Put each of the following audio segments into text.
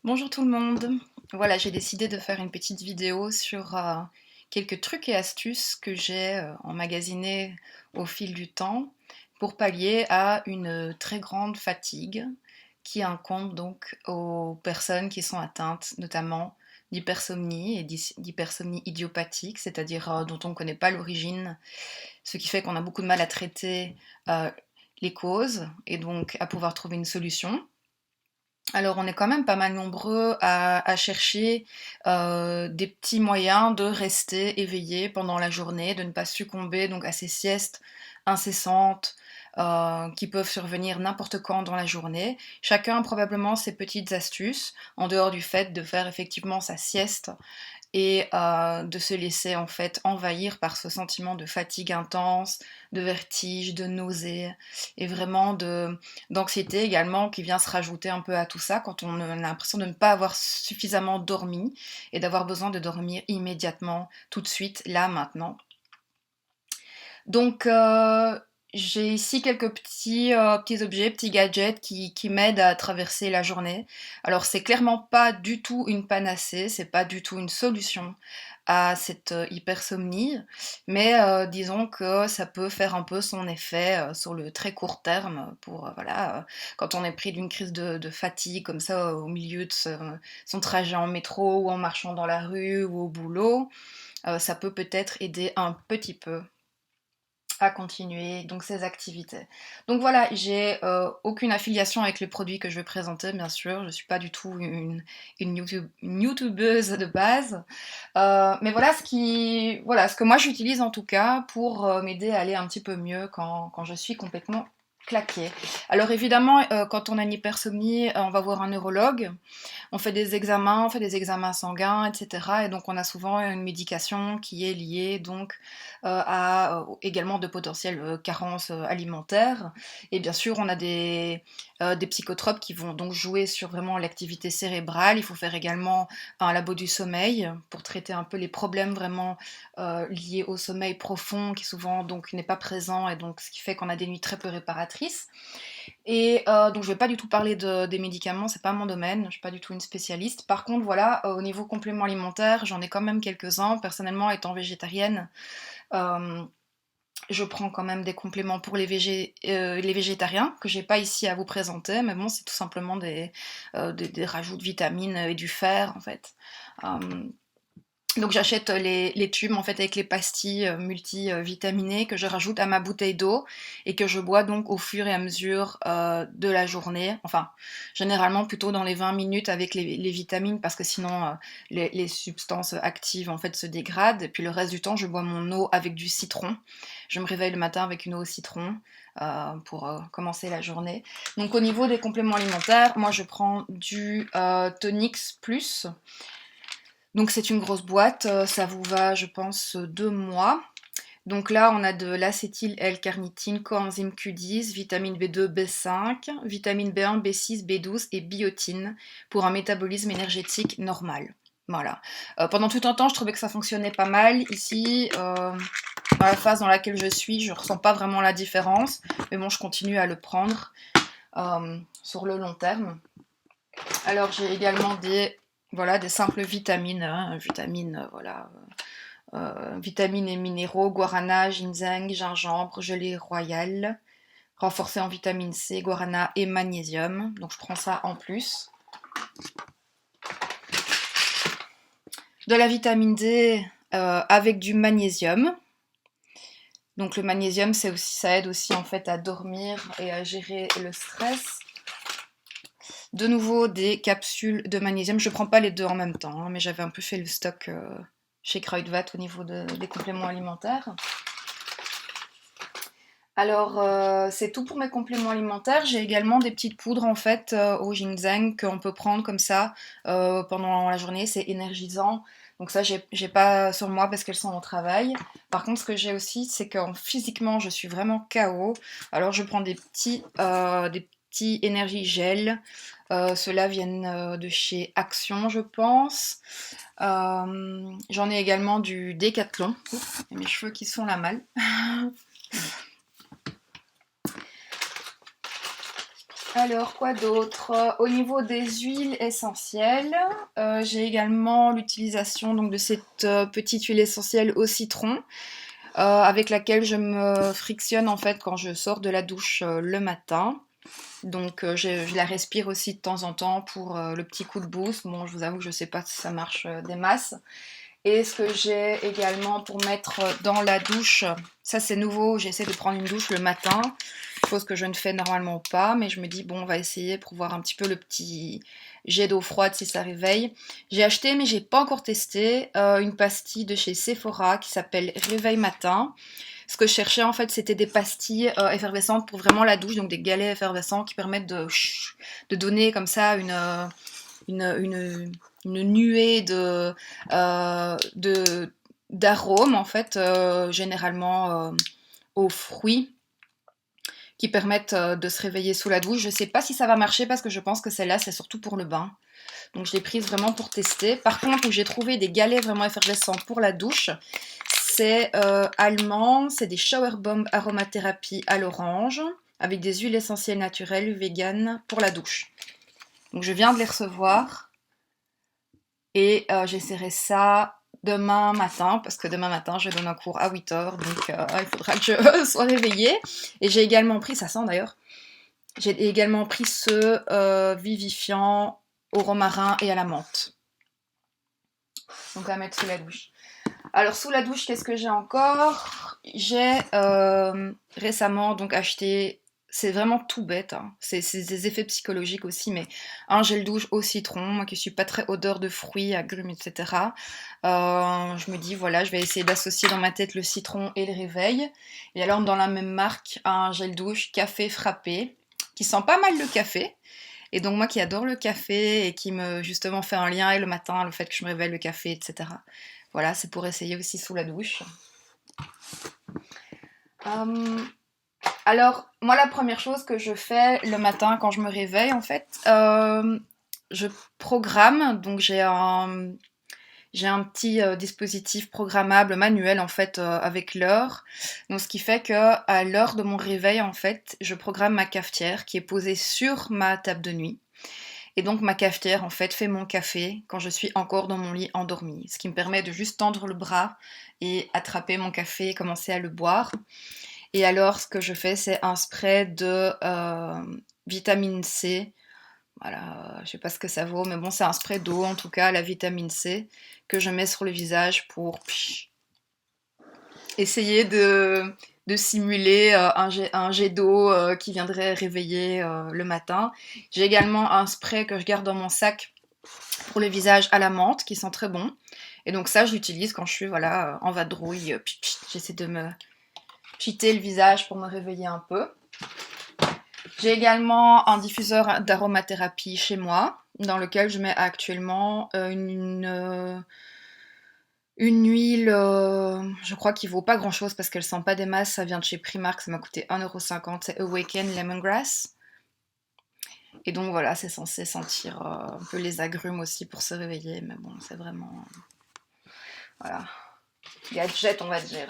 Bonjour tout le monde. Voilà, j'ai décidé de faire une petite vidéo sur quelques trucs et astuces que j'ai emmagasinés au fil du temps pour pallier à une très grande fatigue qui incombe donc aux personnes qui sont atteintes notamment d'hypersomnie et d'hypersomnie idiopathique, c'est-à-dire dont on ne connaît pas l'origine, ce qui fait qu'on a beaucoup de mal à traiter euh, les causes et donc à pouvoir trouver une solution. Alors, on est quand même pas mal nombreux à chercher des petits moyens de rester éveillé pendant la journée, de ne pas succomber donc à ces siestes incessantes qui peuvent survenir n'importe quand dans la journée. Chacun a probablement ses petites astuces, en dehors du fait de faire effectivement sa sieste et de se laisser en fait envahir par ce sentiment de fatigue intense, de vertige, de nausée et vraiment d'anxiété également qui vient se rajouter un peu à tout ça quand on a l'impression de ne pas avoir suffisamment dormi et d'avoir besoin de dormir immédiatement, tout de suite, là, maintenant. Donc, j'ai ici quelques petits objets, petits gadgets qui m'aident à traverser la journée. Alors, c'est clairement pas du tout une panacée, c'est pas du tout une solution à cette hypersomnie, mais disons que ça peut faire un peu son effet sur le très court terme pour, voilà, quand on est pris d'une crise de fatigue comme ça au milieu de son trajet en métro ou en marchant dans la rue ou au boulot, ça peut peut-être aider un petit peu à continuer donc ces activités. Donc voilà, j'ai aucune affiliation avec les produits que je vais présenter, bien sûr. Je suis pas du tout une youtubeuse de base. Mais voilà ce que moi j'utilise en tout cas pour m'aider à aller un petit peu mieux quand je suis complètement claquée. Alors évidemment, quand on a une hypersomnie, on va voir un neurologue. On fait des examens sanguins, etc. Et donc on a souvent une médication qui est liée donc à également de potentielles carences alimentaires. Et bien sûr, on a des psychotropes qui vont donc jouer sur vraiment l'activité cérébrale. Il faut faire également un labo du sommeil pour traiter un peu les problèmes vraiment liés au sommeil profond qui souvent donc n'est pas présent et donc ce qui fait qu'on a des nuits très peu réparatrices. Et donc je vais pas du tout parler des médicaments, c'est pas mon domaine, je suis pas du tout une spécialiste. Par contre, voilà, au niveau compléments alimentaires, j'en ai quand même quelques-uns. Personnellement, étant végétarienne, euh, je prends quand même des compléments pour les végétariens, que j'ai pas ici à vous présenter, mais bon, c'est tout simplement des rajouts de vitamines et du fer, en fait. Euh, donc j'achète les tubes en fait avec les pastilles multivitaminées que je rajoute à ma bouteille d'eau et que je bois donc au fur et à mesure de la journée. Enfin, généralement plutôt dans les 20 minutes avec les vitamines parce que sinon les substances actives en fait se dégradent. Et puis le reste du temps, je bois mon eau avec du citron. Je me réveille le matin avec une eau au citron pour commencer la journée. Donc au niveau des compléments alimentaires, moi je prends du Tonix Plus. Donc c'est une grosse boîte, ça vous va je pense 2 mois. Donc là on a de l'acétyl L-carnitine, coenzyme Q10, vitamine B2, B5, vitamine B1, B6, B12 et biotine pour un métabolisme énergétique normal. Voilà. Pendant tout un temps je trouvais que ça fonctionnait pas mal. Ici, dans la phase dans laquelle je suis, je ressens pas vraiment la différence. Mais bon je continue à le prendre sur le long terme. Alors j'ai également des simples vitamines, hein, vitamines et minéraux, guarana, ginseng, gingembre, gelée royale, renforcé en vitamine C, guarana et magnésium. Donc je prends ça en plus. De la vitamine D avec du magnésium. Donc le magnésium, ça aide aussi en fait à dormir et à gérer le stress. De nouveau des capsules de magnésium. Je ne prends pas les deux en même temps, hein, mais j'avais un peu fait le stock chez Kruidvat au niveau des compléments alimentaires. Alors, c'est tout pour mes compléments alimentaires. J'ai également des petites poudres en fait au ginseng qu'on peut prendre comme ça pendant la journée. C'est énergisant. Donc ça, j'ai pas sur moi parce qu'elles sont au travail. Par contre, ce que j'ai aussi, c'est que physiquement, je suis vraiment KO. Alors, je prends des petits énergie gel. Ceux-là viennent de chez Action, je pense. J'en ai également du Décathlon. Ouf, il y a mes cheveux qui sont là mal. Alors, quoi d'autre? Au niveau des huiles essentielles, j'ai également l'utilisation donc de cette petite huile essentielle au citron, avec laquelle je me frictionne en fait quand je sors de la douche le matin. Donc je la respire aussi de temps en temps pour le petit coup de boost. Bon, je vous avoue que je sais pas si ça marche des masses. Et ce que j'ai également pour mettre dans la douche, ça c'est nouveau, j'essaie de prendre une douche le matin, chose que je ne fais normalement pas, mais je me dis bon, on va essayer pour voir un petit peu le petit jet d'eau froide si ça réveille. J'ai acheté, mais j'ai pas encore testé, une pastille de chez Sephora qui s'appelle Réveil Matin. Ce que je cherchais en fait, c'était des pastilles effervescentes pour vraiment la douche, donc des galets effervescents qui permettent de donner comme ça une nuée d'arômes en fait, généralement aux fruits qui permettent de se réveiller sous la douche. Je sais pas si ça va marcher parce que je pense que celle-là c'est surtout pour le bain. Donc je l'ai prise vraiment pour tester. Par contre, où j'ai trouvé des galets vraiment effervescents pour la douche, c'est allemand, c'est des shower bomb aromathérapie à l'orange avec des huiles essentielles naturelles vegan pour la douche. Donc je viens de les recevoir. Et j'essaierai ça demain matin, parce que demain matin, je donne un cours à 8h, donc il faudra que je sois réveillée. Et j'ai également pris, ça sent d'ailleurs, j'ai également pris ce vivifiant au romarin et à la menthe. Donc à mettre sous la douche. Alors sous la douche, qu'est-ce que j'ai encore? J'ai récemment donc acheté, c'est vraiment tout bête, hein. C'est des effets psychologiques aussi, mais un gel douche au citron, moi qui suis pas très odeur de fruits, agrumes, etc. Je me dis voilà, je vais essayer d'associer dans ma tête le citron et le réveil. Et alors dans la même marque, un gel douche café frappé, qui sent pas mal le café. Et donc moi qui adore le café et qui me justement fait un lien et le matin, le fait que je me réveille le café, etc. Voilà, c'est pour essayer aussi sous la douche. Alors, moi la première chose que je fais le matin quand je me réveille, en fait, je programme. Donc j'ai un petit dispositif programmable manuel en fait avec l'heure. Donc ce qui fait que à l'heure de mon réveil en fait, je programme ma cafetière qui est posée sur ma table de nuit. Et donc ma cafetière en fait fait mon café quand je suis encore dans mon lit endormie, ce qui me permet de juste tendre le bras et attraper mon café et commencer à le boire. Et alors ce que je fais c'est un spray de vitamine C. Voilà, je sais pas ce que ça vaut, mais bon c'est un spray d'eau en tout cas, la vitamine C, que je mets sur le visage pour essayer de simuler un jet d'eau qui viendrait réveiller le matin. J'ai également un spray que je garde dans mon sac pour le visage à la menthe qui sent très bon. Et donc ça, je l'utilise quand je suis voilà, en vadrouille. J'essaie de me cheater le visage pour me réveiller un peu. J'ai également un diffuseur d'aromathérapie chez moi, dans lequel je mets actuellement une huile, je crois qu'il vaut pas grand chose parce qu'elle sent pas des masses, ça vient de chez Primark, ça m'a coûté 1,50€, c'est Awaken Lemongrass. Et donc voilà, c'est censé sentir un peu les agrumes aussi pour se réveiller, mais bon, c'est vraiment. Voilà. Gadget, on va dire.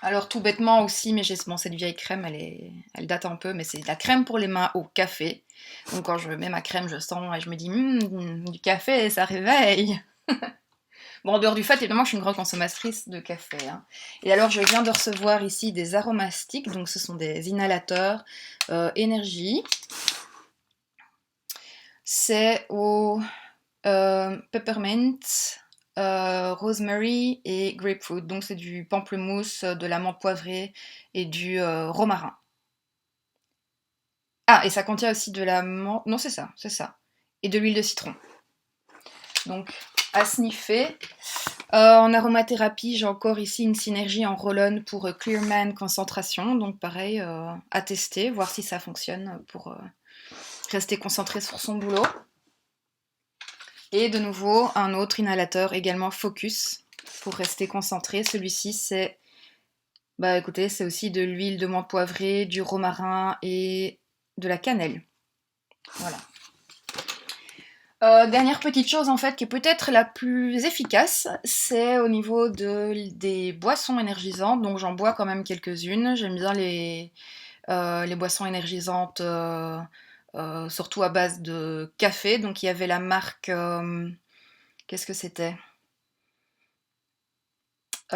Alors tout bêtement aussi, mais j'ai bon, cette vieille crème, elle date un peu, mais c'est de la crème pour les mains au café. Donc quand je mets ma crème, je sens et je me dis, du café, ça réveille. Bon, en dehors du fait, évidemment, je suis une grande consommatrice de café, hein. Et alors, je viens de recevoir ici des aromastiques, donc ce sont des inhalateurs énergie. C'est au peppermint, rosemary et grapefruit. Donc c'est du pamplemousse, de la menthe poivrée et du romarin. Ah, et ça contient aussi de la menthe. Non, c'est ça, c'est ça. Et de l'huile de citron. Donc, à sniffer. En aromathérapie, j'ai encore ici une synergie en roll-on pour Clearman concentration. Donc pareil, à tester, voir si ça fonctionne pour rester concentré sur son boulot. Et de nouveau, un autre inhalateur également Focus pour rester concentré. Celui-ci, c'est, bah écoutez, c'est aussi de l'huile de menthe poivrée, du romarin et de la cannelle. Voilà. Dernière petite chose en fait qui est peut-être la plus efficace, c'est au niveau des boissons énergisantes. Donc j'en bois quand même quelques-unes. J'aime bien les boissons énergisantes, surtout à base de café. Donc il y avait la marque, qu'est-ce que c'était?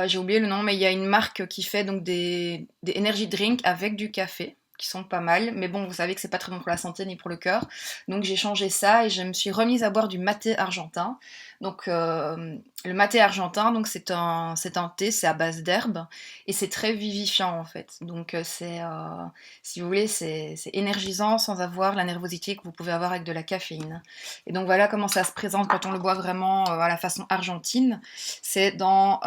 J'ai oublié le nom, mais il y a une marque qui fait donc des energy drinks avec du café, qui sont pas mal. Mais bon, vous savez que c'est pas très bon pour la santé ni pour le cœur. Donc j'ai changé ça et je me suis remise à boire du maté argentin. Donc le maté argentin, donc c'est un thé, c'est à base d'herbes et c'est très vivifiant en fait. Donc si vous voulez, c'est énergisant sans avoir la nervosité que vous pouvez avoir avec de la caféine. Et donc voilà comment ça se présente quand on le boit vraiment à la façon argentine. C'est dans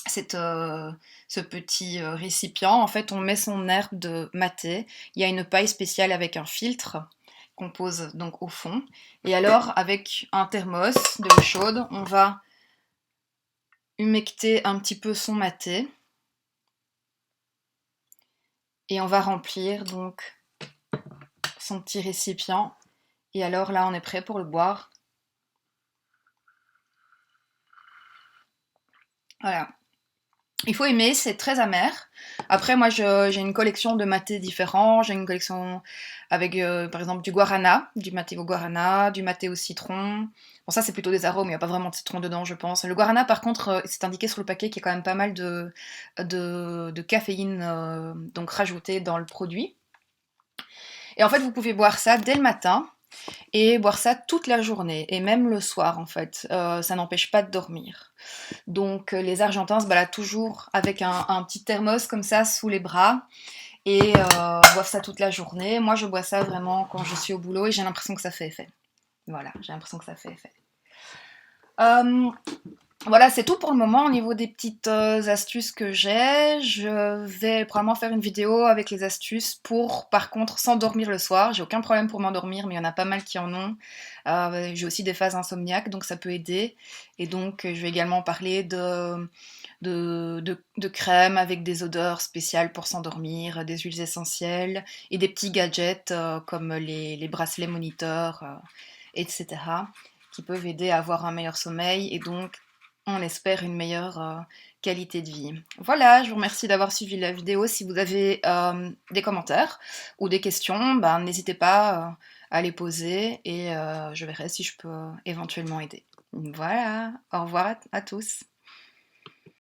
cette, ce petit récipient. En fait, on met son herbe de maté. Il y a une paille spéciale avec un filtre qu'on pose donc au fond. Et alors, avec un thermos de l'eau chaude, on va humecter un petit peu son maté. Et on va remplir donc son petit récipient. Et alors là, on est prêt pour le boire. Voilà. Il faut aimer, c'est très amer. Après, moi, j'ai une collection de matés différents. J'ai une collection avec, par exemple, du guarana, du maté au guarana, du maté au citron. Bon, ça, c'est plutôt des arômes, il n'y a pas vraiment de citron dedans, je pense. Le guarana, par contre, c'est indiqué sur le paquet qu'il y a quand même pas mal de caféine donc rajoutée dans le produit. Et en fait, vous pouvez boire ça dès le matin et boire ça toute la journée, et même le soir, en fait. Ça n'empêche pas de dormir. Donc les Argentins se baladent toujours avec un petit thermos comme ça sous les bras et boivent ça toute la journée. Moi je bois ça vraiment quand je suis au boulot et j'ai l'impression que ça fait effet. Voilà, j'ai l'impression que ça fait effet. Euh, voilà, c'est tout pour le moment au niveau des petites astuces que j'ai. Je vais probablement faire une vidéo avec les astuces pour, par contre, s'endormir le soir. J'ai aucun problème pour m'endormir, mais il y en a pas mal qui en ont. J'ai aussi des phases insomniaques, donc ça peut aider. Et donc, je vais également parler de crèmes avec des odeurs spéciales pour s'endormir, des huiles essentielles et des petits gadgets comme les bracelets moniteurs, etc., qui peuvent aider à avoir un meilleur sommeil et donc on espère une meilleure qualité de vie. Voilà, je vous remercie d'avoir suivi la vidéo. Si vous avez des commentaires ou des questions, ben, n'hésitez pas à les poser et je verrai si je peux éventuellement aider. Voilà, au revoir à tous.